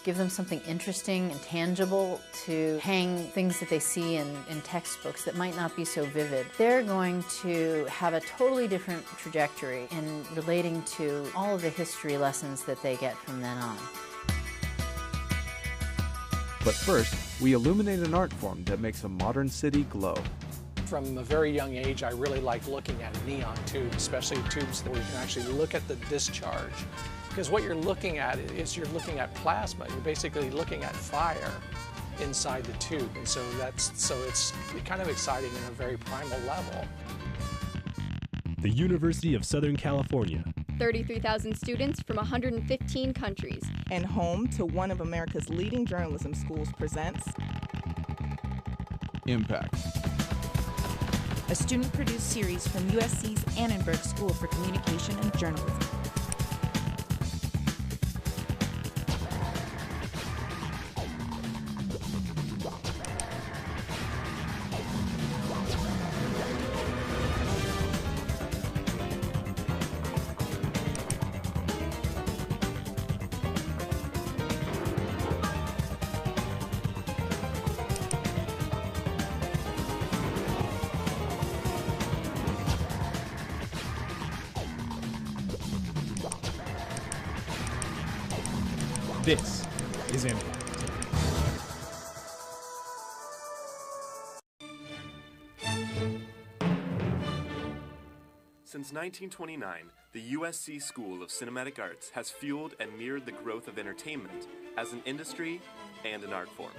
give them something interesting and tangible to hang things that they see in textbooks that might not be so vivid, they're going to have a totally different trajectory in relating to all of the history lessons that they get from then on. But first, we illuminate an art form that makes a modern city glow. From a very young age, I really like looking at neon tubes, especially tubes where you can actually look at the discharge. Because what you're looking at is you're looking at plasma. You're basically looking at fire inside the tube. And so it's kind of exciting in a very primal level. The University of Southern California. 33,000 students from 115 countries. And home to one of America's leading journalism schools presents Impact. A student-produced series from USC's Annenberg School for Communication and Journalism. This is Impact. Since 1929, the USC School of Cinematic Arts has fueled and mirrored the growth of entertainment as an industry and an art form.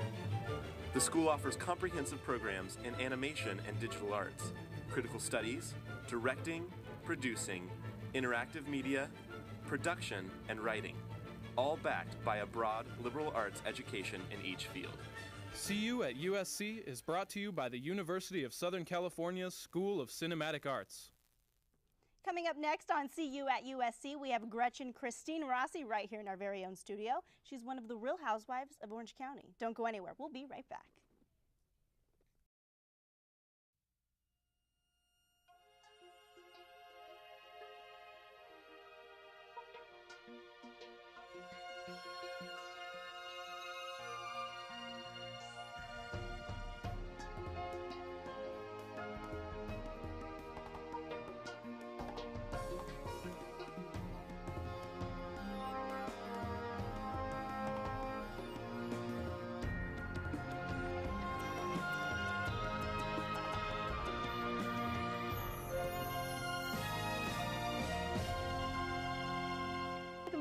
The school offers comprehensive programs in animation and digital arts, critical studies, directing, producing, interactive media, production, and writing, all backed by a broad liberal arts education in each field. CU at USC is brought to you by the University of Southern California's School of Cinematic Arts. Coming up next on CU at USC, we have Gretchen Christine Rossi right here in our very own studio. She's one of the Real Housewives of Orange County. Don't go anywhere. We'll be right back.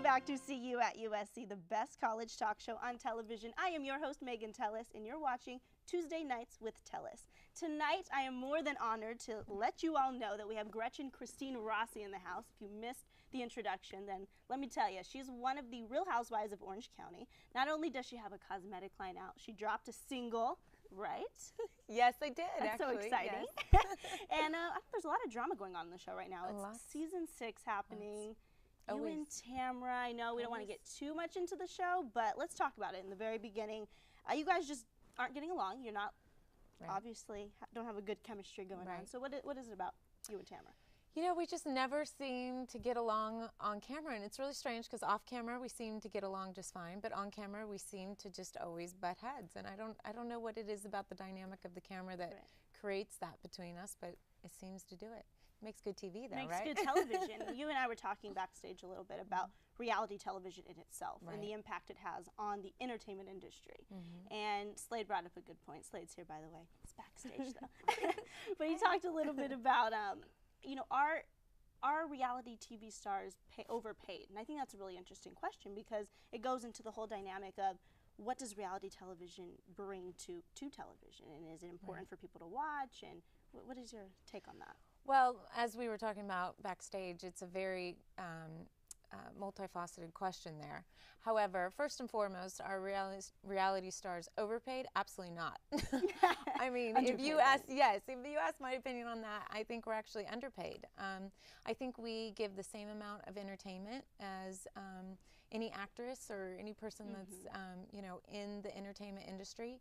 Back to CU at USC, the best college talk show on television. I am your host, Megan Tellis, and you're watching Tuesday Nights with Tellis. Tonight, I am more than honored to let you all know that we have Gretchen Christine Rossi in the house. If you missed the introduction, then let me tell you, she's one of the Real Housewives of Orange County. Not only does she have a cosmetic line out, she dropped a single, right? Yes, I did. That's actually, so exciting. Yes. And there's a lot of drama going on in the show right now. It's season 6 happening. You and Tamara, I know we don't want to get too much into the show, but let's talk about it in the very beginning. You guys just aren't getting along. You're not, obviously, don't have a good chemistry going on. So what is it about you and Tamara? You know, we just never seem to get along on camera, and it's really strange because off camera we seem to get along just fine, but on camera we seem to just always butt heads, and I don't know what it is about the dynamic of the camera that creates that between us, but it seems to do it. Makes good TV, though, right? Makes good television. You and I were talking backstage a little bit about reality television in itself and the impact it has on the entertainment industry. And Slade brought up a good point. Slade's here, by the way. It's backstage, though. But he talked a little bit about, you know, are reality TV stars overpaid? And I think that's a really interesting question because it goes into the whole dynamic of what does reality television bring to television, and is it important for people to watch? And what is your take on that? Well, as we were talking about backstage, it's a very multifaceted question there. However, first and foremost, are reality stars overpaid? Absolutely not. I mean, if you ask my opinion on that, I think we're actually underpaid. I think we give the same amount of entertainment as any actress or any person that's you know, in the entertainment industry.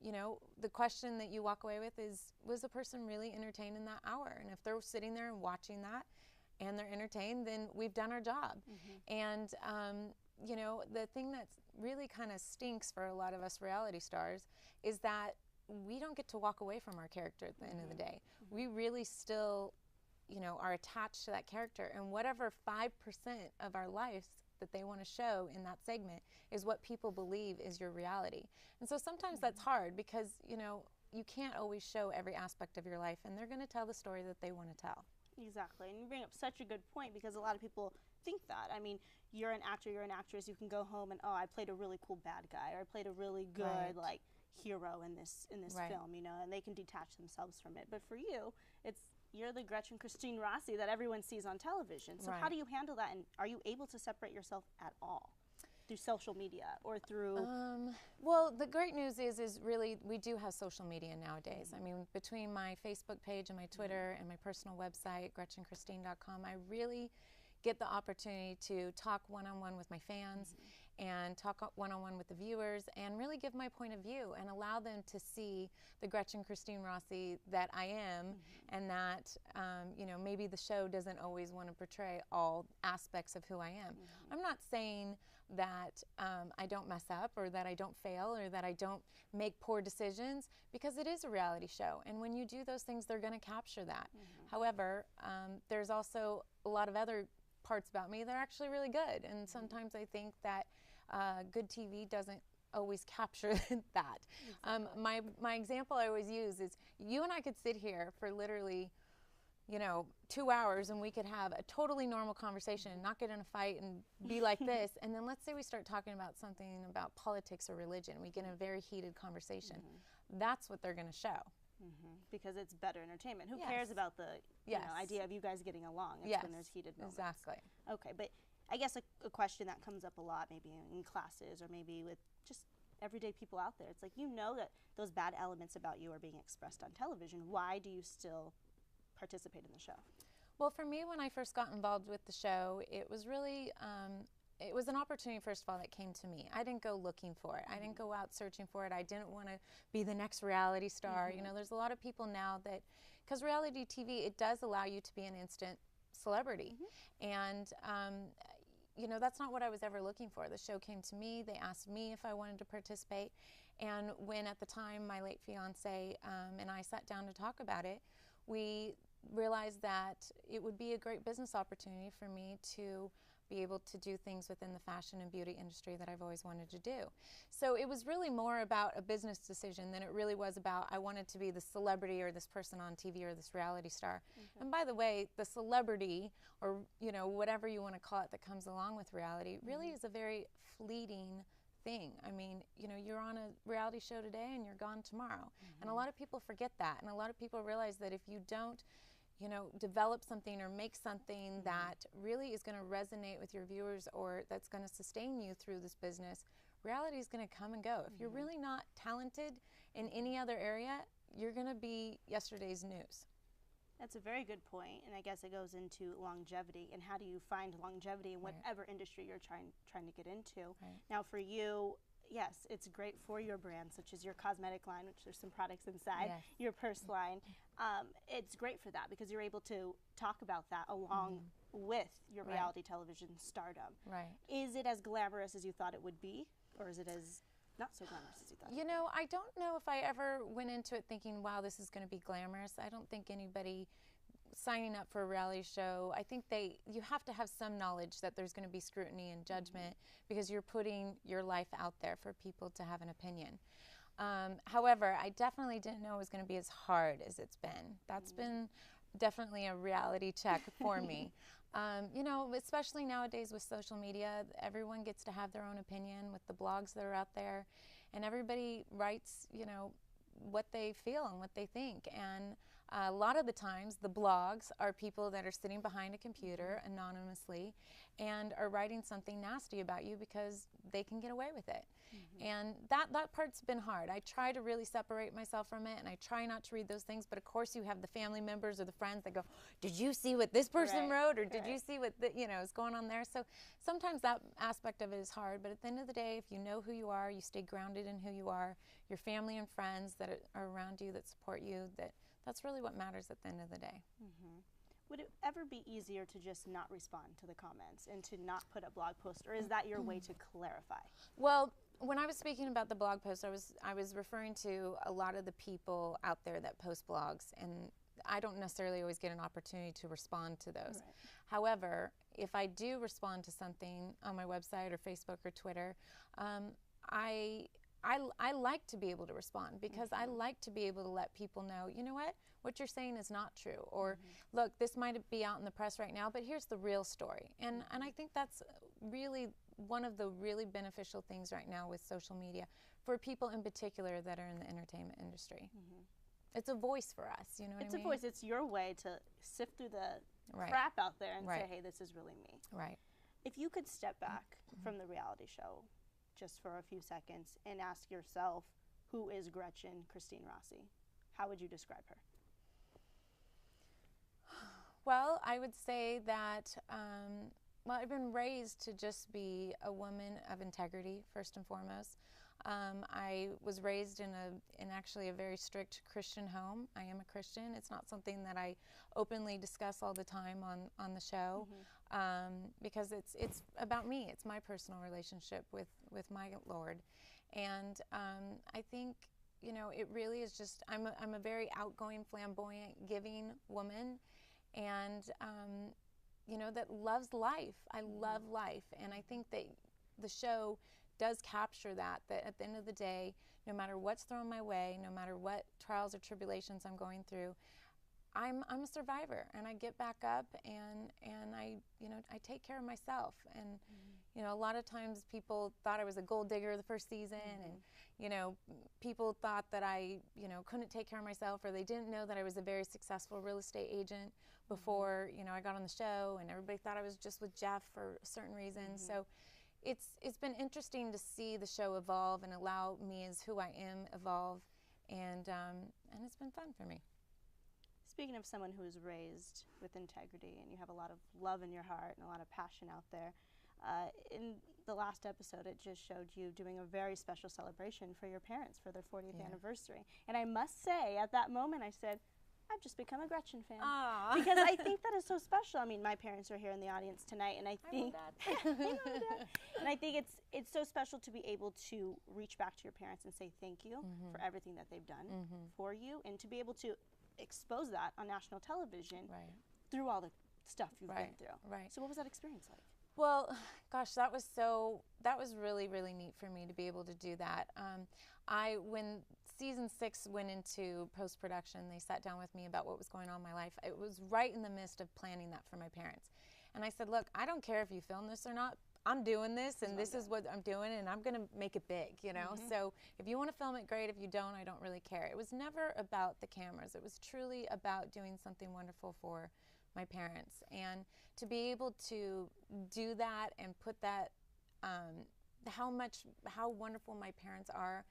You know, the question that you walk away with is, was the person really entertained in that hour? And if they're sitting there and watching that and they're entertained, then we've done our job. And, you know, the thing that's really kind of stinks for a lot of us reality stars is that we don't get to walk away from our character at the end of the day. We really still, you know, are attached to that character, and whatever 5% of our lives that they want to show in that segment is what people believe is your reality. And so sometimes that's hard because, you know, you can't always show every aspect of your life, and they're going to tell the story that they want to tell. Exactly, and you bring up such a good point because a lot of people think that. I mean, you're an actor, you're an actress, you can go home and, oh, I played a really cool bad guy, or I played a really good, like, hero in this film, you know, and they can detach themselves from it. But for you, you're the Gretchen Christine Rossi that everyone sees on television. So how do you handle that, and are you able to separate yourself at all through social media or through? Well, the great news is really we do have social media nowadays. I mean, between my Facebook page and my Twitter and my personal website, GretchenChristine.com, I really get the opportunity to talk one-on-one with my fans and talk one-on-one with the viewers and really give my point of view and allow them to see the Gretchen Christine Rossi that I am, and that, you know, maybe the show doesn't always want to portray all aspects of who I am. I'm not saying that I don't mess up or that I don't fail or that I don't make poor decisions, because it is a reality show, and when you do those things, they're going to capture that. However, there's also a lot of other parts about me that are actually really good, and sometimes I think that good TV doesn't always capture that. My example I always use is you and I could sit here for literally, you know, 2 hours and we could have a totally normal conversation and not get in a fight and be like this, and then let's say we start talking about something about politics or religion. We get in a very heated conversation. That's what they're going to show. Because it's better entertainment. Who cares about the you know, idea of you guys getting along? It's when there's heated moments. Exactly. Okay, but I guess a question that comes up a lot, maybe in classes or maybe with just everyday people out there, it's like, you know that those bad elements about you are being expressed on television. Why do you still participate in the show? Well, for me, when I first got involved with the show, it was really it was an opportunity, first of all, that came to me. I didn't go looking for it. I didn't go out searching for it. I didn't want to be the next reality star. You know, there's a lot of people now that, because reality TV, it does allow you to be an instant celebrity. And, you know, that's not what I was ever looking for. The show came to me. They asked me if I wanted to participate. And when, at the time, my late fiance and I sat down to talk about it, we realized that it would be a great business opportunity for me to be able to do things within the fashion and beauty industry that I've always wanted to do. So it was really more about a business decision than it really was about I wanted to be the celebrity or this person on TV or this reality star. And by the way, the celebrity, or, you know, whatever you want to call it that comes along with reality, really is a very fleeting thing. I mean, you know, you're on a reality show today and you're gone tomorrow. And a lot of people forget that, and a lot of people realize that if you don't, you know, develop something or make something that really is going to resonate with your viewers or that's going to sustain you through this business, reality is going to come and go. If you're really not talented in any other area, you're going to be yesterday's news. That's a very good point, and I guess it goes into longevity, and how do you find longevity in whatever industry you're trying to get into. Now for you, yes, it's great for your brand, such as your cosmetic line, which there's some products inside, your purse line. It's great for that because you're able to talk about that along with your reality television stardom. Is it as glamorous as you thought it would be, or is it as not so glamorous as you thought? You know, I don't know if I ever went into it thinking, wow, this is going to be glamorous. I don't think anybody signing up for a reality show, I think you have to have some knowledge that there's going to be scrutiny and judgment because you're putting your life out there for people to have an opinion. However, I definitely didn't know it was going to be as hard as it's been. That's been definitely a reality check for me. You know, especially nowadays with social media, everyone gets to have their own opinion with the blogs that are out there, and everybody writes, you know, what they feel and what they think. And a lot of the times the blogs are people that are sitting behind a computer anonymously and are writing something nasty about you because they can get away with it. And that part's been hard. I try to really separate myself from it, and I try not to read those things, but of course you have the family members or the friends that go, did you see what this person wrote, or did you see what you know is going on there? So sometimes that aspect of it is hard, but at the end of the day, if you know who you are, you stay grounded in who you are, your family and friends that are around you that support you, that's really what matters at the end of the day. would it ever be easier to just not respond to the comments and to not put a blog post, or is that your way to clarify? Well, when I was speaking about the blog post, I was referring to a lot of the people out there that post blogs, and I don't necessarily always get an opportunity to respond to those. Right. However, if I do respond to something on my website or Facebook or Twitter, I like to be able to respond, because I like to be able to let people know, you know what you're saying is not true, or look, this might be out in the press right now, but here's the real story. And I think that's really one of the really beneficial things right now with social media for people in particular that are in the entertainment industry. It's a voice for us, you know what I mean? It's a voice. It's your way to sift through the crap out there and say, hey, this is really me. Right. If you could step back from the reality show just for a few seconds and ask yourself, who is Gretchen Christine Rossi? How would you describe her? Well, I would say that, well, I've been raised to just be a woman of integrity, first and foremost. I was raised in actually a very strict Christian home. I am a Christian. It's not something that I openly discuss all the time on the show, because it's about me. It's my personal relationship with my Lord. And I think, you know, it really is just, I'm a very outgoing, flamboyant, giving woman, and you know, that loves life. I love life, and I think that the show does capture that at the end of the day, no matter what's thrown my way, no matter what trials or tribulations I'm going through, I'm a survivor, and I get back up, and I, you know, I take care of myself. And you know, a lot of times people thought I was a gold digger the first season, and you know, people thought that I, you know, couldn't take care of myself, or they didn't know that I was a very successful real estate agent before, you know, I got on the show, and everybody thought I was just with Jeff for certain reasons. So it's been interesting to see the show evolve and allow me as who I am evolve, and it's been fun for me. Speaking of someone who is raised with integrity, and you have a lot of love in your heart and a lot of passion out there, in the last episode it just showed you doing a very special celebration for your parents for their 40th anniversary. And I must say, at that moment I said, I've just become a Gretchen fan. Aww. Because I think that is so special. I mean, my parents are here in the audience tonight, and I think and I think it's so special to be able to reach back to your parents and say thank you for everything that they've done for you, and to be able to expose that on national television through all the stuff you've been through. So what was that experience like? Well, gosh, that was really, really neat for me to be able to do that. When season 6 went into post-production, they sat down with me about what was going on in my life. It was right in the midst of planning that for my parents. And I said, look, I don't care if you film this or not. I'm doing this, and this is what I'm doing, and I'm going to make it big, you know? So if you want to film it, great. If you don't, I don't really care. It was never about the cameras. It was truly about doing something wonderful for my parents. And to be able to do that and put that, how wonderful my parents are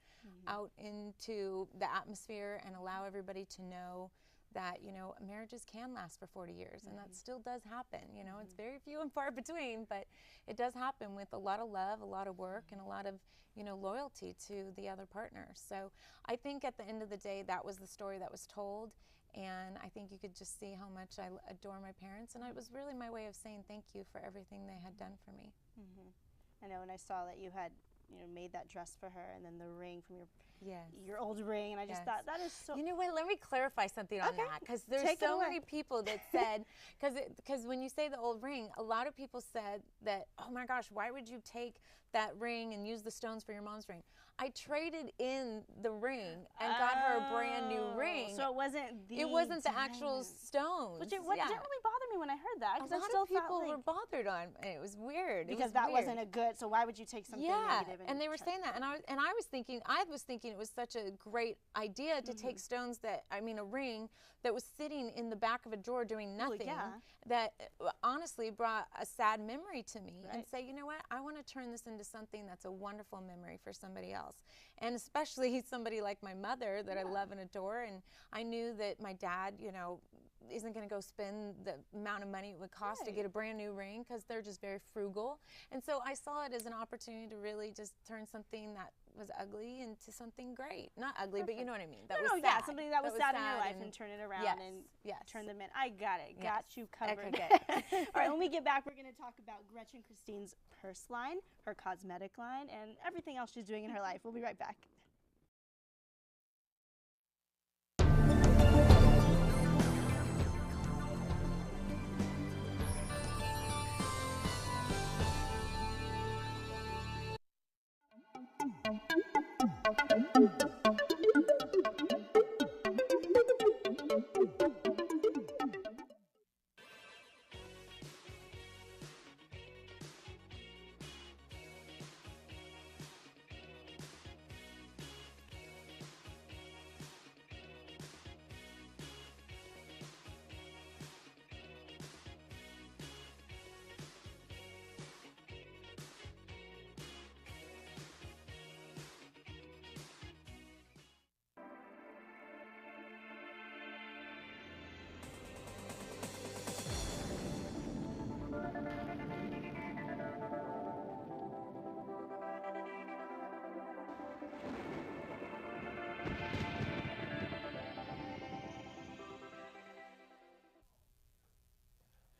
out into the atmosphere, and allow everybody to know that, you know, marriages can last for 40 years, and that still does happen. You know, it's very few and far between, but it does happen with a lot of love, a lot of work, and a lot of, you know, loyalty to the other partner. So I think at the end of the day, that was the story that was told, and I think you could just see how much I adore my parents, and it was really my way of saying thank you for everything they had done for me. I know, and I saw that you had, you know, made that dress for her, and then the ring from your old ring, and I just thought that is so. You know what? Let me clarify something on that, because there's so many people that said, because when you say the old ring, a lot of people said that, oh my gosh, why would you take that ring and use the stones for your mom's ring? I traded in the ring and got her a brand new ring. So it wasn't the actual stones. Which didn't really bother me when I heard that, because a lot of people were bothered on it. It was weird. Because that wasn't a good, so why would you take something negative? And they were saying that, and I was thinking it was such a great idea to take stones a ring that was sitting in the back of a drawer doing nothing, that honestly brought a sad memory to me, and say, you know what, I want to turn this into something that's a wonderful memory for somebody else. And especially somebody like my mother that I love and adore. And I knew that my dad, you know, isn't going to go spend the amount of money it would cost to get a brand new ring, because they're just very frugal. And so I saw it as an opportunity to really just turn something that was ugly into something great. Not ugly, but you know what I mean. That was sad. Yeah, something that was sad in your life, and turn it around and turn them in. I got it. Got you covered. Okay. All right, when we get back, we're going to talk about Gretchen Christine's purse line, her cosmetic line, and everything else she's doing in her life. We'll be right back.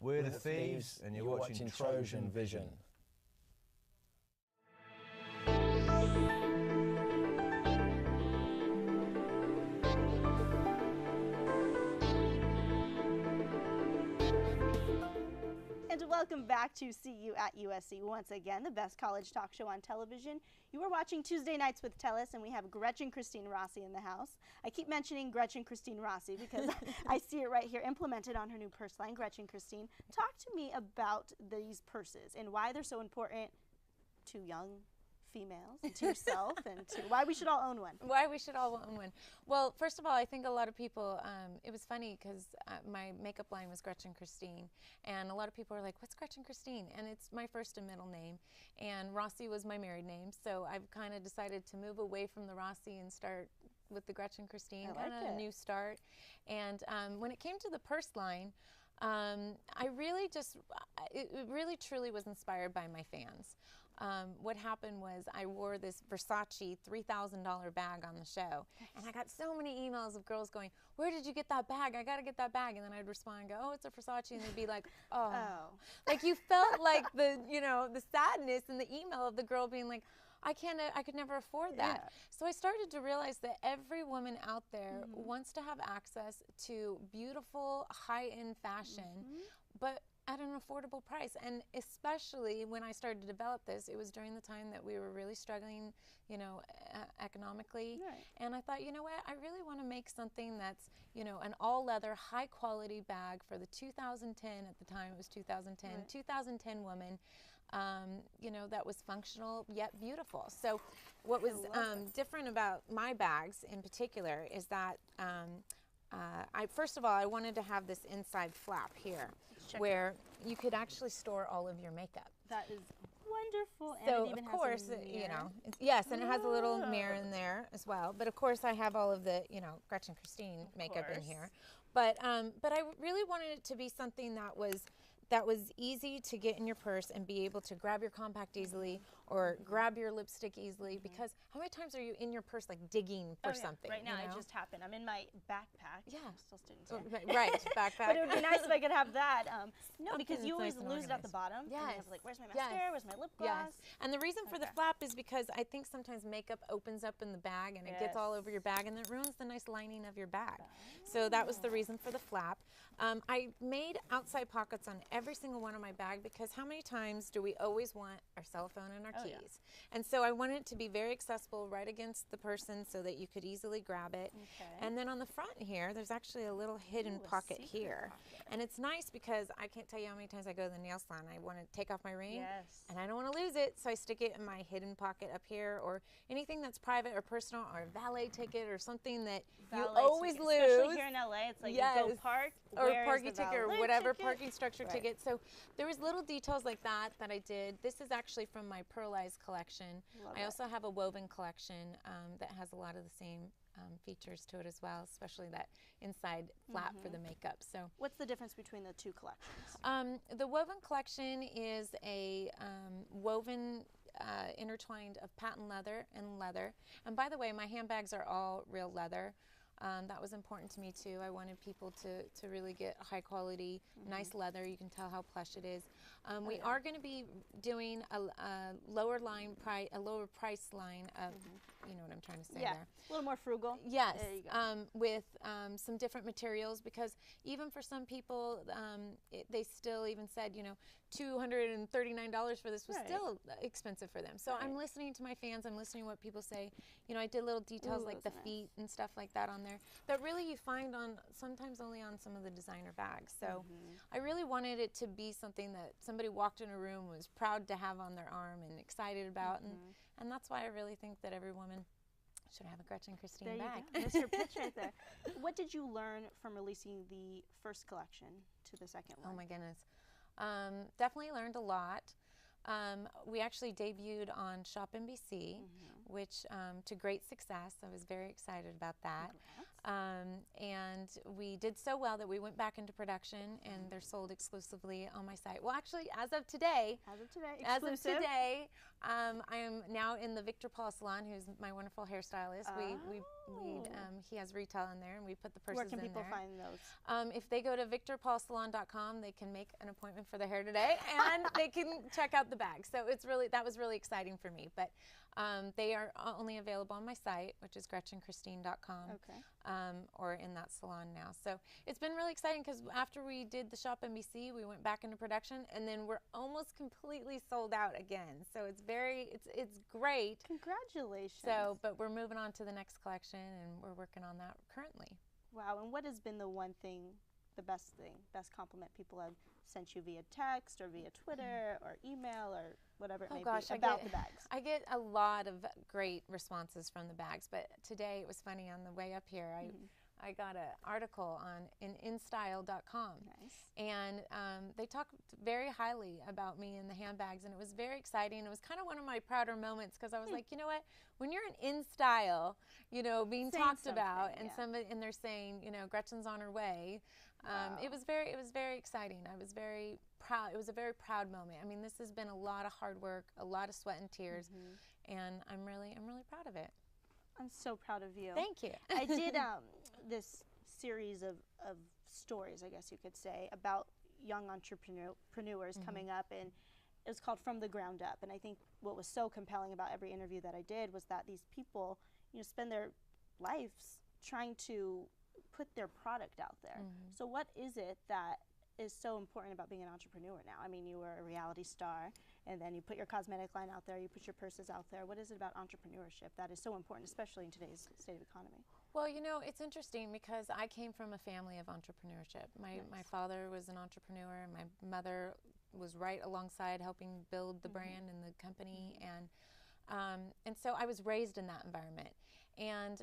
We're the Thieves, and you're watching Trojan Vision. And welcome back to See You at USC. Once again, the best college talk show on television. You are watching Tuesday Nights with Tellis, and we have Gretchen Christine Rossi in the house. I keep mentioning Gretchen Christine Rossi because I see it right here implemented on her new purse line. Gretchen Christine, talk to me about these purses and why they're so important to young females, and to yourself, and to why we should all own one. Why we should all own one. Well, first of all, I think a lot of people, it was funny because my makeup line was Gretchen Christine, and a lot of people are like, what's Gretchen Christine? And it's my first and middle name, and Rossi was my married name, so I've kind of decided to move away from the Rossi and start with the Gretchen Christine, kind of a new start. And when it came to the purse line, I really just, it really truly was inspired by my fans. What happened was I wore this Versace $3,000 bag on the show, and I got so many emails of girls going, where did you get that bag? I got to get that bag. And then I'd respond and go, oh, it's a Versace. And they'd be like, oh. Like you felt like the, you know, the sadness in the email of the girl being like, I could never afford that. Yeah. So I started to realize that every woman out there wants to have access to beautiful, high-end fashion, but at an affordable price. And especially when I started to develop this, it was during the time that we were really struggling, you know, economically. Right. And I thought, you know what, I really want to make something that's, you know, an all-leather, high-quality bag for the 2010, at the time it was 2010, 2010 woman, you know, that was functional yet beautiful. So what was different about my bags in particular is that first of all, I wanted to have this inside flap here where you could actually store all of your makeup. That is wonderful. So and it even of course, has a mirror. you know, yes, and it has a little mirror in there as well. But of course, I have all of the, you know, Gretchen Christine makeup in here. But I really wanted it to be something that was easy to get in your purse and be able to grab your compact easily or grab your lipstick easily, because how many times are you in your purse like digging for something? Right now, you know? it just happened. I'm in my backpack. Yeah. I'm still student. Right, backpack. But it would be nice if I could have that. No, because you always nice lose it at the bottom. Yes. And you have like, where's my mascara? Where's my lip gloss? Yes. And the reason for the flap is because I think sometimes makeup opens up in the bag and it gets all over your bag and it ruins the nice lining of your bag. So that was the reason for the flap. I made outside pockets on every single one of my bag, because how many times do we always want our cell phone and our keys? Yeah. And so I wanted it to be very accessible right against the person so that you could easily grab it. Okay. And then on the front here, there's actually a little hidden pocket here. And it's nice because I can't tell you how many times I go to the nail salon. I want to take off my ring and I don't want to lose it, so I stick it in my hidden pocket up here, or anything that's private or personal, or a valet ticket or something that you always lose. Especially here in LA, it's like you go park, or parking ticket or whatever parking structure ticket. So there was little details like that that I did. This is actually from my pearl naturalized collection. I also have a woven collection that has a lot of the same features to it as well, especially that inside flap for the makeup. So what's the difference between the two collections? The woven collection is a woven intertwined of patent leather and leather. And by the way, my handbags are all real leather. That was important to me too. I wanted people to really get high quality, nice leather. You can tell how plush it is. We are going to be doing a lower price line of, you know what I'm trying to say there. A little more frugal. Yes, there you go. with some different materials, because even for some people, they still even said, you know, $239 for this was still expensive for them. So I'm listening to my fans. I'm listening to what people say. You know, I did little details like the feet and stuff like that on there that really you find on sometimes only on some of the designer bags. So I really wanted it to be something that somebody walked in a room, was proud to have on their arm and excited about, and that's why I really think that every woman should have a Gretchen Christine bag. That's your pitch right there. What did you learn from releasing the first collection to the second one? Oh my goodness. Definitely learned a lot. We actually debuted on Shop NBC, which to great success. I was very excited about that. And we did so well that we went back into production, and they're sold exclusively on my site. Well, actually, as of today, I am now in the Victor Paul salon, who's my wonderful hairstylist. He has retail in there, and we put the purses in there. Where can people find those? If they go to victorpaulsalon.com, they can make an appointment for their hair today, and they can check out the bag. So that was really exciting for me. But they are only available on my site, which is GretchenChristine.com, or in that salon now. So it's been really exciting, because after we did the Shop NBC, we went back into production, and then we're almost completely sold out again. So it's great. Congratulations. So, but we're moving on to the next collection, and we're working on that currently. Wow. And what has been the best compliment people have sent you via text or via Twitter or email or whatever it may be about the bags? I get a lot of great responses from the bags, but today it was funny. On the way up here, I got an article in InStyle.com, and they talked very highly about me and the handbags, and it was very exciting. It was kind of one of my prouder moments, because I was like, you know what, when you're in style, you know, being talked about, and and they're saying, you know, Gretchen's on her way. It was very exciting. I was very proud. It was a very proud moment. I mean, this has been a lot of hard work, a lot of sweat and tears, and I'm really proud of it. I'm so proud of you. Thank you. I did this series of stories, I guess you could say, about young entrepreneurs coming up, and it was called From the Ground Up. And I think what was so compelling about every interview that I did was that these people, you know, spend their lives trying to put their product out there. So what is it that is so important about being an entrepreneur now? I mean, you were a reality star, and then you put your cosmetic line out there, you put your purses out there. What is it about entrepreneurship that is so important, especially in today's state of economy? Well, you know, it's interesting, because I came from a family of entrepreneurship. My father was an entrepreneur, and my mother was right alongside helping build the brand and the company, and so I was raised in that environment. And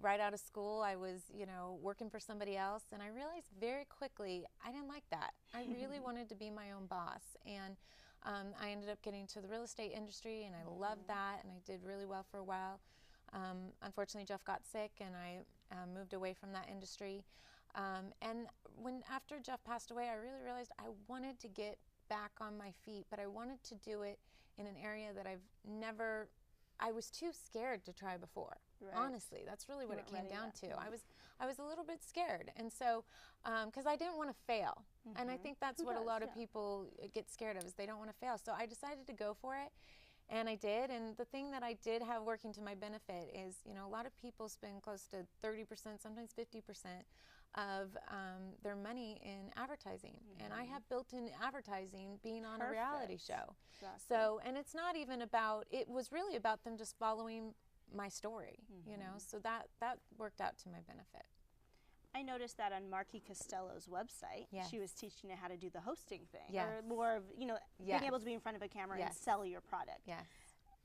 right out of school, I was, you know, working for somebody else, and I realized very quickly I didn't like that. I really wanted to be my own boss, and I ended up getting to the real estate industry, and I loved that, and I did really well for a while. Unfortunately, Jeff got sick, and I moved away from that industry. And after Jeff passed away, I really realized I wanted to get back on my feet, but I wanted to do it in an area that I was too scared to try before. Honestly, that's really what it came down to. I was a little bit scared, and so because I didn't want to fail, and I think that's what a lot of people get scared of, is they don't want to fail. So I decided to go for it, and I did. And the thing that I did have working to my benefit is, you know, a lot of people spend close to 30%, sometimes 50% of their money in advertising, and I have built-in advertising being on a reality show. So, and it's not even about, it was really about them just following my story, you know, so that worked out to my benefit. I noticed that on Marky Costello's website, she was teaching you how to do the hosting thing, Yes. or more of, you know, being able to be in front of a camera and sell your product. Yes.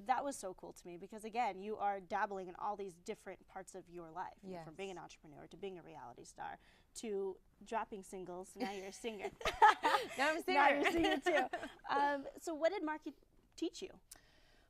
That was so cool to me, because again, you are dabbling in all these different parts of your life, from being an entrepreneur to being a reality star to dropping singles. Now you're a singer. Now I'm a singer. Now you're a singer too. So what did Marky teach you?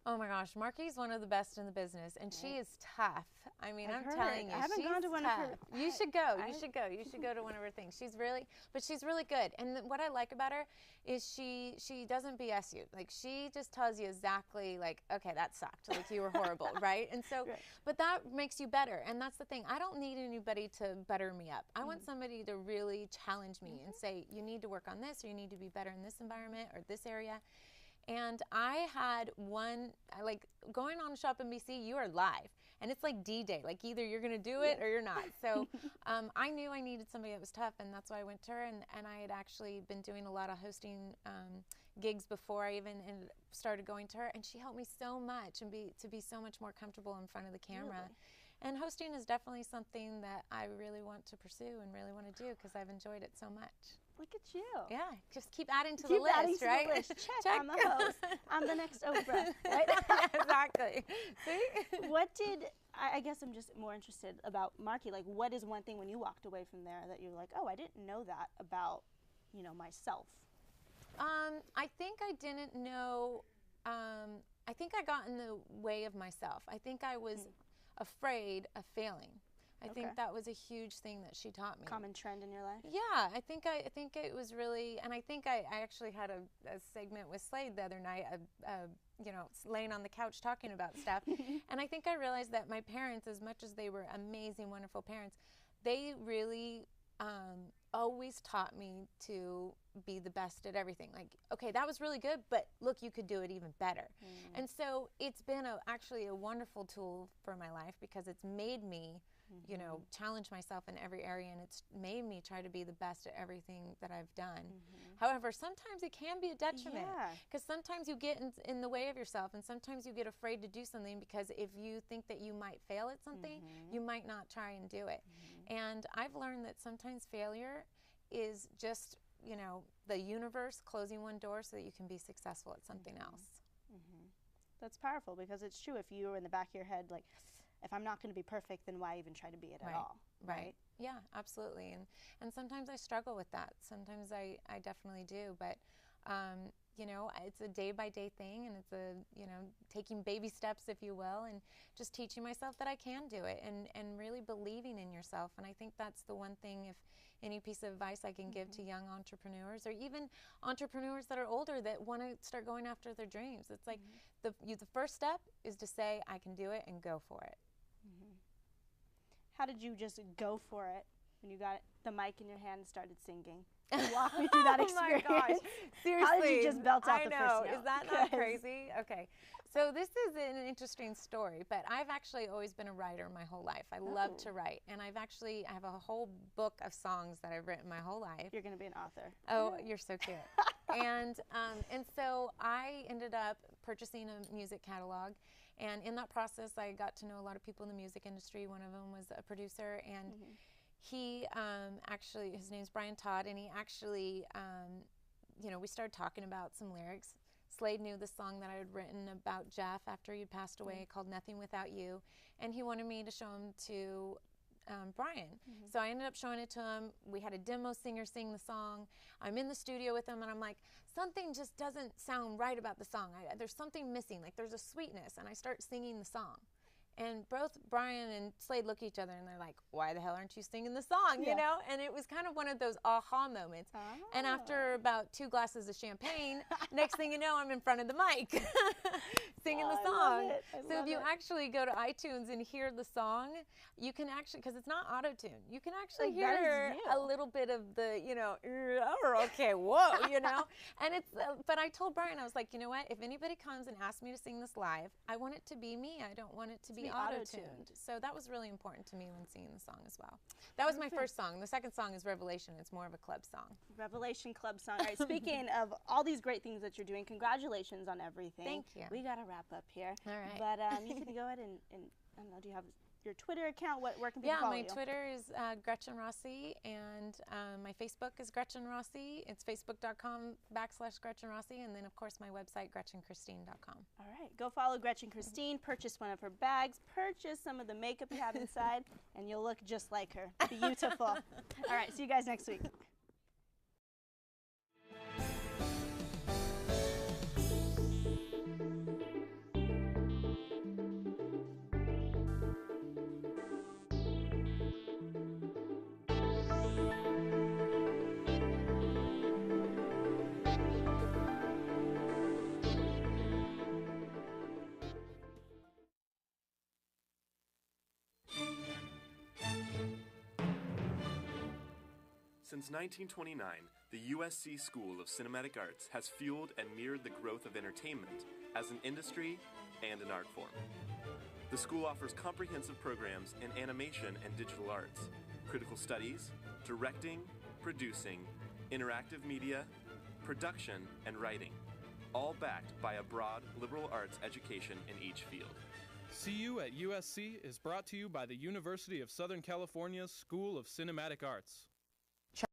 Oh my gosh, Marky's one of the best in the business, and she is tough. I mean, I'm telling you, I haven't gone to one of her. You should go. You should go. You should go to one of her things. She's really good. And what I like about her is she doesn't BS you. Like, she just tells you exactly, like, okay, that sucked. Like, you were horrible, right? And so, but that makes you better. And that's the thing. I don't need anybody to butter me up. I want somebody to really challenge me and say, you need to work on this, or you need to be better in this environment or this area. And I had one, like, going on a shop in BC, you are live. And it's like D-Day. Like, either you're going to do it or you're not. So I knew I needed somebody that was tough, and that's why I went to her. And I had actually been doing a lot of hosting gigs before I even started going to her. And she helped me so much and to be so much more comfortable in front of the camera. And hosting is definitely something that I really want to pursue and really want to do because I've enjoyed it so much. Look at you. Yeah, just keep adding to the list, right? The list. Check. I'm the host. I'm the next Oprah, right? Exactly. See? What did, I guess I'm just more interested about Marky. Like, what is one thing when you walked away from there that you're like, oh, I didn't know that about, you know, myself? I think I didn't know, I think I got in the way of myself. I think I was afraid of failing. I think that was a huge thing that she taught me. Common trend in your life? Yeah, I think it was really, and I think I actually had a segment with Slade the other night, you know, laying on the couch talking about stuff. And I think I realized that my parents, as much as they were amazing, wonderful parents, they really always taught me to be the best at everything. Like, okay, that was really good, but look, you could do it even better. And so it's been actually a wonderful tool for my life because it's made me you know, challenge myself in every area, and it's made me try to be the best at everything that I've done. However, sometimes it can be a detriment because sometimes you get in the way of yourself, and sometimes you get afraid to do something because if you think that you might fail at something, you might not try and do it. And I've learned that sometimes failure is just, you know, the universe closing one door so that you can be successful at something else. That's powerful because it's true. If you were in the back of your head, like, if I'm not going to be perfect, then why even try to be it at all? Right. Yeah, absolutely. And sometimes I struggle with that. Sometimes I definitely do. But, you know, it's a day-by-day thing, and it's a, you know, taking baby steps, if you will, and just teaching myself that I can do it and really believing in yourself. And I think that's the one thing, if any piece of advice I can give to young entrepreneurs or even entrepreneurs that are older that want to start going after their dreams. It's like the first step is to say, I can do it, and go for it. How did you just go for it when you got the mic in your hand and started singing? Walk me through that experience. Oh my gosh, seriously. How did you just belt out the first note? Is that not crazy? Okay, so this is an interesting story, but I've actually always been a writer my whole life. I love to write, and I have a whole book of songs that I've written my whole life. You're going to be an author. Oh, you're so cute. And so I ended up purchasing a music catalog. And in that process, I got to know a lot of people in the music industry. One of them was a producer, and he actually, his name's Brian Todd, and he actually, you know, we started talking about some lyrics. Slade knew the song that I had written about Jeff after he passed away called Nothing Without You, and he wanted me to show him to Brian. So I ended up showing it to him. We had a demo singer sing the song. I'm in the studio with him, and I'm like, something just doesn't sound right about the song. There's something missing, like there's a sweetness, and I start singing the song. And both Brian and Slade look at each other, and they're like, why the hell aren't you singing the song, you know? And it was kind of one of those aha moments. And after about 2 glasses of champagne, next thing you know, I'm in front of the mic singing the song. So if you actually go to iTunes and hear the song, you can actually, because it's not auto-tuned, you can actually hear a little bit of the, you know, okay, whoa, you know? And it's, but I told Brian, I was like, you know what? If anybody comes and asks me to sing this live, I want it to be me. I don't want it to be auto-tuned. So that was really important to me when singing the song as well. That was my first song. The second song is Revelation. It's more of a club song. Revelation club song. All right, speaking of all these great things that you're doing, congratulations on everything. Thank you. We got to wrap up here. All right. But you can go ahead and I don't know, do you have your Twitter account? Where can people follow you? Yeah, my Twitter is Gretchen Rossi, and my Facebook is Gretchen Rossi. It's facebook.com/Gretchen Rossi, and then of course my website, GretchenChristine.com. All right, go follow Gretchen Christine, purchase one of her bags, purchase some of the makeup you have inside, and you'll look just like her. Beautiful. All right, see you guys next week. Since 1929, the USC School of Cinematic Arts has fueled and mirrored the growth of entertainment as an industry and an art form. The school offers comprehensive programs in animation and digital arts, critical studies, directing, producing, interactive media, production, and writing, all backed by a broad liberal arts education in each field. CU at USC is brought to you by the University of Southern California's School of Cinematic Arts.